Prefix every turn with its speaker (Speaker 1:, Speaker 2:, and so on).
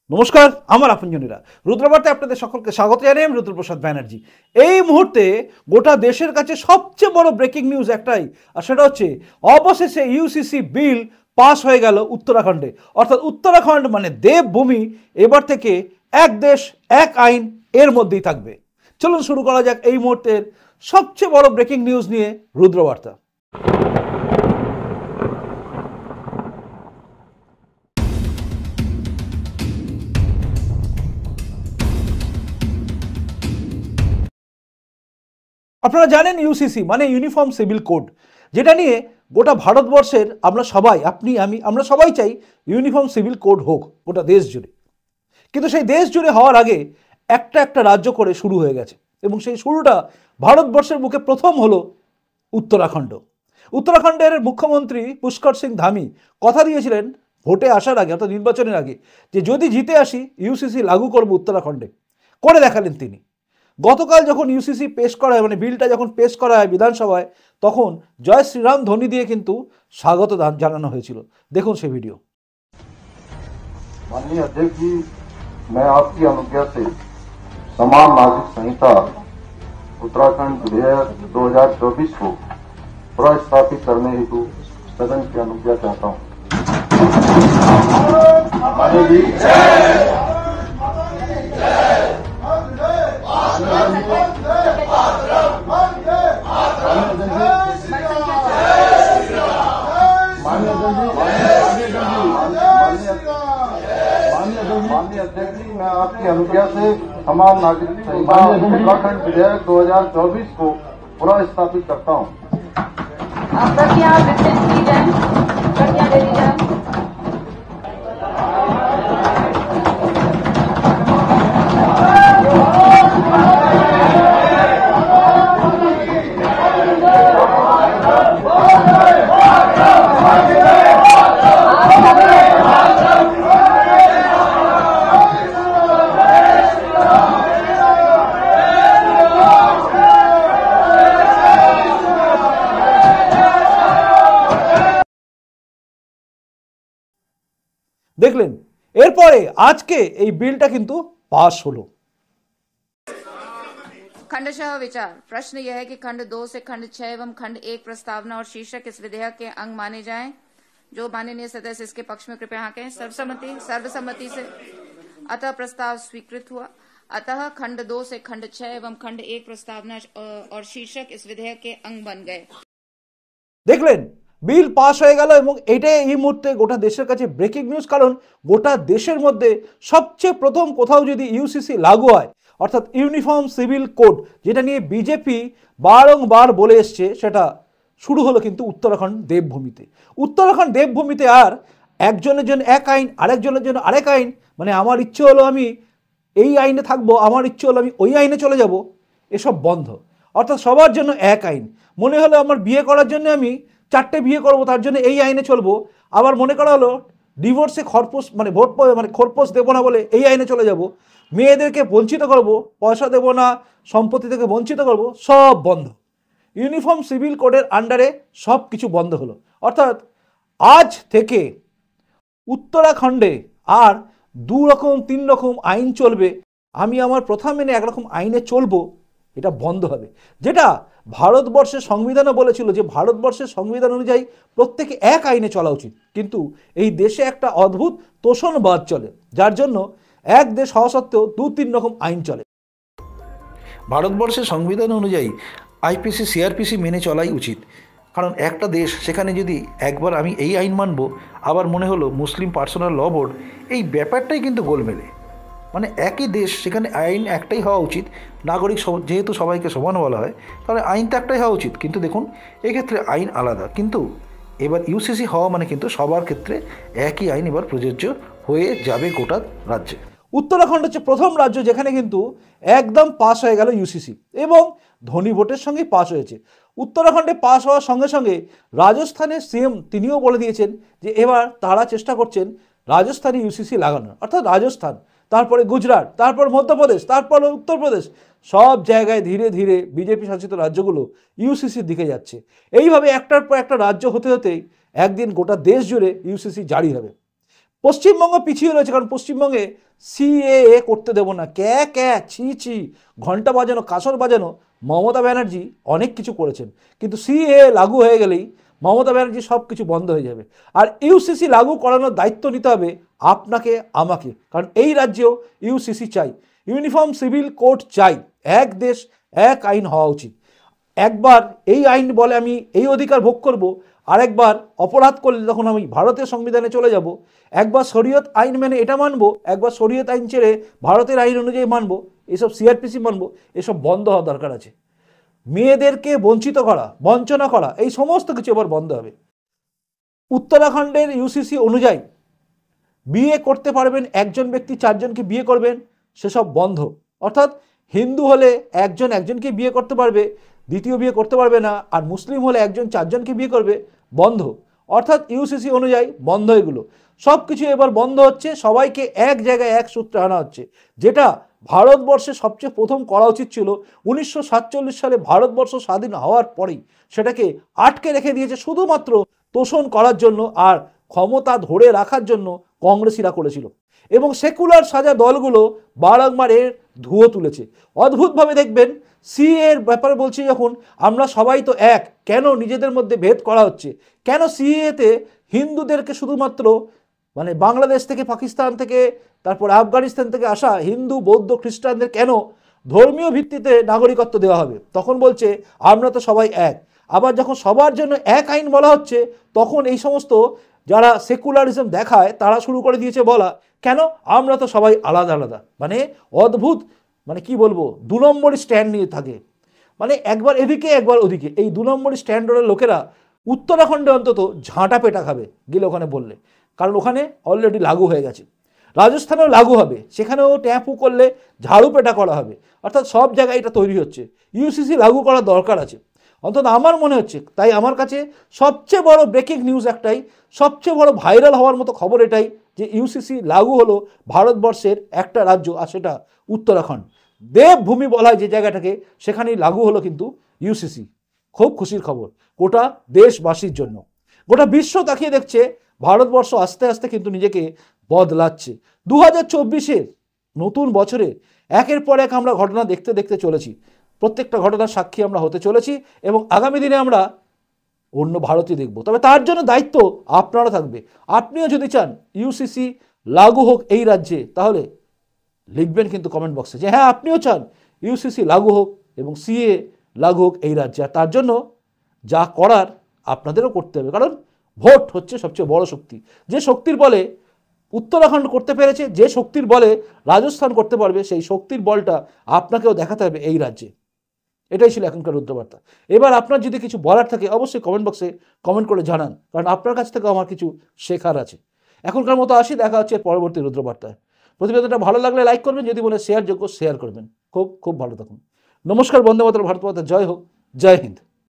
Speaker 1: নমস্কার, আমার আপনজনেরা রুদ্রবার্তায় আপনাদের সকলকে স্বাগত জানাই। আমি রুদ্রপ্রসাদ ব্যানার্জি। এই মুহূর্তে গোটা দেশের কাছে সবচেয়ে বড় ব্রেকিং নিউজ একটাই, আর সেটা হচ্ছে অবশেষে ইউসিসি বিল পাস হয়ে গেল উত্তরাখণ্ডে। অর্থাৎ উত্তরাখণ্ড মানে দেবভূমি এবার থেকে এক দেশ এক আইন এর মধ্যেই থাকবে। চলুন শুরু করা যাক এই মুহূর্তের সবচেয়ে বড় ব্রেকিং নিউজ নিয়ে রুদ্রবার্তা। আপনারা জানেন ইউসিসি মানে ইউনিফর্ম সিভিল কোড, যেটা নিয়ে গোটা ভারতবর্ষের আমরা সবাই, আপনি আমি, আমরা সবাই চাই ইউনিফর্ম সিভিল কোড হোক গোটা দেশ জুড়ে। কিন্তু সেই দেশ জুড়ে হওয়ার আগে একটা রাজ্য করে শুরু হয়ে গেছে, এবং সেই শুরুটা ভারতবর্ষের বুকে প্রথম হলো উত্তরাখণ্ড। উত্তরাখণ্ডের মুখ্যমন্ত্রী পুষ্কর সিং ধামি কথা দিয়েছিলেন ভোটে আসার আগে, অর্থাৎ নির্বাচনের আগে, যে যদি জিতে আসি ইউসিসি লাগু করব উত্তরাখণ্ডে। করে দেখালেন তিনি। গতকাল যখন ইউসিসি পেশ করা হয়, মানে বিলটা যখন পেশ করা হয় বিধানসভায়, তখন জয় শ্রীরাম ধ্বনি দিয়ে কিন্তু স্বাগত জানানো হয়েছিল। দেখুন সেই ভিডিও।
Speaker 2: माननीय अध्यक्ष जी, मैं आपकी अनुज्ञा से समान नागरिक संहिता उत्तराखंड विधेयक 2024 को पुनर्स्थापित करने हेतु सदन की अनुज्ञा चाहता हूँ। माननीय जी, माननीय अध्यक्ष जी, मैं आपकी अनुज्ञा से समान नागरिक संहिता उत्तराखंड विधेयक 2024 को पुनर्स्थापित करता हूँ।
Speaker 3: प्रतिज्ञा की जाए, प्रतिज्ञा दे दी जाए।
Speaker 1: দেখলেন, এরপরে আজকে এই বিলটা কিন্তু পাস হলো।
Speaker 3: खंडशः विचार। प्रश्न यह है कि खंड 2 से खंड 6 एवं खंड 1 प्रस्तावना और शीर्षक इस विधेयक के अंग माने जाएं। जो माननीय सदस्य इसके पक्ष में कृपया हाँ कहें। सर्वसम्मति से अतः प्रस्ताव स्वीकृत हुआ। अतः खंड 2 से खंड 6 एवं खंड 1 प्रस्तावना और शीर्षक इस विधेयक के अंग बन गए।
Speaker 1: দেখলেন, বিল পাস হয়ে গেল, এবং এটাই এই মুহূর্তে গোটা দেশের কাছে ব্রেকিং নিউজ। কারণ গোটা দেশের মধ্যে সবচেয়ে প্রথম কোথাও যদি ইউসিসি লাগু হয়, অর্থাৎ ইউনিফর্ম সিভিল কোড, যেটা নিয়ে বিজেপি বারংবার বলে এসছে, সেটা শুরু হলো কিন্তু উত্তরাখণ্ড দেবভূমিতে। উত্তরাখণ্ড দেবভূমিতে আর একজনের জন্য এক আইন, আরেকজনের জন্য আরেক আইন, মানে আমার ইচ্ছে হলো আমি এই আইনে থাকবো, আমার ইচ্ছে হলো আমি ওই আইনে চলে যাব, এসব বন্ধ। অর্থাৎ সবার জন্য এক আইন। মনে হলো আমার বিয়ে করার জন্য আমি 4টে বিয়ে করবো, তার জন্য এই আইনে চলবো। আবার মনে করা হলো ডিভোর্সে খরপোশ মানে খরপোশ দেবো না বলে এই আইনে চলে যাব। মেয়েদেরকে বঞ্চিত করব, পয়সা দেবো না, সম্পত্তি থেকে বঞ্চিত করব, সব বন্ধ। ইউনিফর্ম সিভিল কোডের আন্ডারে সব কিছু বন্ধ হলো। অর্থাৎ আজ থেকে উত্তরাখণ্ডে আর 2 রকম 3 রকম আইন চলবে, আমি আমার প্রথা মেনে একরকম আইনে চলবো, এটা বন্ধ হবে। যেটা ভারতবর্ষের সংবিধানও বলেছিল যে ভারতবর্ষের সংবিধান অনুযায়ী প্রত্যেকে এক আইনে চলা উচিত। কিন্তু এই দেশে একটা অদ্ভুত তোষণবাদ চলে, যার জন্য এক দেশ হওয়া সত্ত্বেও 2-3 রকম আইন চলে।
Speaker 4: ভারতবর্ষের সংবিধান অনুযায়ী আইপিসি সিআরপিসি মেনে চলাই উচিত। কারণ একটা দেশ, সেখানে যদি একবার আমি এই আইন মানব, আবার মনে হলো মুসলিম পার্সোনাল ল বোর্ড, এই ব্যাপারটাই কিন্তু গোলমেলে। মানে একই দেশ, সেখানে আইন একটাই হওয়া উচিত। নাগরিক যেহেতু সবাইকে সমান বলা হয়, তাহলে আইন তো একটাই হওয়া উচিত। কিন্তু দেখুন, এক্ষেত্রে আইন আলাদা। কিন্তু এবার ইউসিসি হওয়া মানে কিন্তু সবার ক্ষেত্রে একই আইন এবার প্রযোজ্য হয়ে যাবে গোটা রাজ্যে।
Speaker 1: উত্তরাখণ্ড হচ্ছে প্রথম রাজ্য যেখানে কিন্তু একদম পাস হয়ে গেল ইউসিসি, এবং ধনী ভোটের সঙ্গেই পাস হয়েছে। উত্তরাখণ্ডে পাস হওয়ার সঙ্গে সঙ্গে রাজস্থানের সিএম তিনিও বলে দিয়েছেন যে এবার তারা চেষ্টা করছেন রাজস্থানে ইউসিসি লাগানোর। অর্থাৎ রাজস্থান, তারপরে গুজরাট, তারপর মধ্যপ্রদেশ, তারপর উত্তরপ্রদেশ, সব জায়গায় ধীরে ধীরে বিজেপি শাসিত রাজ্যগুলো ইউসিসির দিকে যাচ্ছে। এইভাবে একটার পর একটা রাজ্য হতে হতেই একদিন গোটা দেশ জুড়ে ইউসিসি জারি হবে। পশ্চিমবঙ্গ পিছিয়ে রয়েছে, কারণ পশ্চিমবঙ্গে সিএএ করতে দেবো না, ক্যা ছি ছি ঘন্টা বাজানো, কাসর বাজানো মমতা ব্যানার্জি অনেক কিছু করেছেন, কিন্তু সিএএ লাগু হয়ে গেলেই মমতা ব্যানার্জি সব কিছু বন্ধ হয়ে যাবে। আর ইউসিসি লাগু করানোর দায়িত্ব নিতে হবে আপনাকে আমাকে, কারণ এই রাজ্যেও ইউসিসি চাই, ইউনিফর্ম সিভিল কোড চাই, এক দেশ এক আইন হওয়া উচিত। একবার এই আইন বলে আমি এই অধিকার ভোগ করব, আরেকবার অপরাধ করলে তখন আমি ভারতের সংবিধানে চলে যাব, একবার শরীয়ত আইন মেনে এটা মানবো, একবার শরীয়ত আইন ছেড়ে ভারতের আইন অনুযায়ী মানবো, এসব সিআরপিসি মানবো, এসব বন্ধ হওয়া দরকার আছে। মেয়েদেরকে বঞ্চিত করা, বঞ্চনা করা, এই সমস্ত কিছু এবার বন্ধ হবে। উত্তরাখণ্ডের ইউসিসি অনুযায়ী বিয়ে করতে পারবেন একজন ব্যক্তি, চারজনকে বিয়ে করবেন, সেসব বন্ধ। অর্থাৎ হিন্দু হলে একজন একজনকে বিয়ে করতে পারবে, দ্বিতীয় বিয়ে করতে পারবে না, আর মুসলিম হলে একজন চারজনকে বিয়ে করবে, বন্ধ। অর্থাৎ ইউসিসি অনুযায়ী বন্ধ এগুলো সব কিছু এবার বন্ধ হচ্ছে, সবাইকে এক জায়গায় এক সূত্রে আনা হচ্ছে, যেটা ভারতবর্ষে সবচেয়ে প্রথম করা উচিত ছিল 1947 সালে ভারতবর্ষ স্বাধীন হওয়ার পরেই। সেটাকে আটকে রেখে দিয়েছে শুধুমাত্র তোষণ করার জন্য আর ক্ষমতা ধরে রাখার জন্য কংগ্রেসিরা করেছিল, এবং সেকুলার সাজা দলগুলো বারংবার এর ধুয়ো তুলেছে। অদ্ভুতভাবে দেখবেন সিএ এর ব্যাপারে বলছি যখন, আমরা সবাই তো এক, কেন নিজেদের মধ্যে ভেদ করা হচ্ছে? কেন সিএতে হিন্দুদেরকে শুধুমাত্র মানে বাংলাদেশ থেকে, পাকিস্তান থেকে, তারপর আফগানিস্তান থেকে আসা হিন্দু বৌদ্ধ খ্রিস্টানদের কেন ধর্মীয় ভিত্তিতে নাগরিকত্ব দেওয়া হবে? তখন বলছে আমরা তো সবাই এক। আবার যখন সবার জন্য এক আইন বলা হচ্ছে, তখন এই সমস্ত যারা সেকুলারিজম দেখায় তারা শুরু করে দিয়েছে বলা, কেন আমরা তো সবাই আলাদা আলাদা। মানে অদ্ভুত, মানে কি বলবো, 2 নম্বরই স্ট্যান্ড নিয়ে থাকে, মানে একবার এদিকে একবার ওদিকে। এই 2 নম্বরই স্ট্যান্ডার্ডের লোকেরা উত্তরাখণ্ডে অন্তত ঝাঁটা পেটা খাবে গেলে ওখানে বললে, কারণ ওখানে অলরেডি লাগু হয়ে গেছে। রাজস্থানেও লাগু হবে, সেখানেও ট্যাপু করলে ঝাড়ু পেটা করা হবে। অর্থাৎ সব জায়গায় এটা তৈরি হচ্ছে, ইউসিসি লাগু করার দরকার আছে অন্তত আমার মনে হচ্ছে। তাই আমার কাছে সবচেয়ে বড় ব্রেকিং নিউজ একটাই, সবচেয়ে বড় ভাইরাল হওয়ার মতো খবর এটাই যে ইউসিসি লাগু হলো ভারতবর্ষের একটা রাজ্য, আর সেটা উত্তরাখণ্ড। দেবভূমি বলা হয় যে জায়গাটাকে, সেখানেই লাগু হলো কিন্তু ইউসিসি। খুব খুশির খবর গোটা দেশবাসীর জন্য। গোটা বিশ্ব তাকিয়ে দেখছে ভারতবর্ষ আস্তে আস্তে কিন্তু নিজেকে বদলাচ্ছে। 2024-এর নতুন বছরে একের পর এক আমরা ঘটনা দেখতে দেখতে চলেছি, প্রত্যেকটা ঘটনার সাক্ষী আমরা হতে চলেছি, এবং আগামী দিনে আমরা অন্য ভারতই দেখব। তবে তার জন্য দায়িত্ব আপনারা থাকবে। আপনিও যদি চান ইউসিসি লাগু হোক এই রাজ্যে, তাহলে লিখবেন কিন্তু কমেন্ট বক্সে যে হ্যাঁ আপনিও চান ইউসিসি লাগু হোক এবং সিএ লাগু হোক এই রাজ্যে। আর তার জন্য যা করার আপনাদেরও করতে হবে, কারণ ভোট হচ্ছে সবচেয়ে বড় শক্তি। যে শক্তির বলে উত্তরাখণ্ড করতে পেরেছে, যে শক্তির বলে রাজস্থান করতে পারবে, সেই শক্তির বলটা আপনাকেও দেখাতে হবে এই রাজ্যে। এটাই ছিল এখনকার রুদ্রবার্তা। এবার আপনার যদি কিছু বলার থাকে অবশ্যই কমেন্ট বক্সে কমেন্ট করে জানান, কারণ আপনার কাছ থেকে আমার কিছু শেখার আছে। এখনকার মতো আসি, দেখা হচ্ছে পরবর্তী রুদ্রবার্তায়। প্রতিবেদনটা ভালো লাগলে লাইক করবেন, যদি মনে শেয়ার যোগ্য শেয়ার করবেন। খুব খুব ভালো থাকুন। নমস্কার, বন্দে মাতরম, ভারত মাতা জয় হোক, জয় হিন্দ।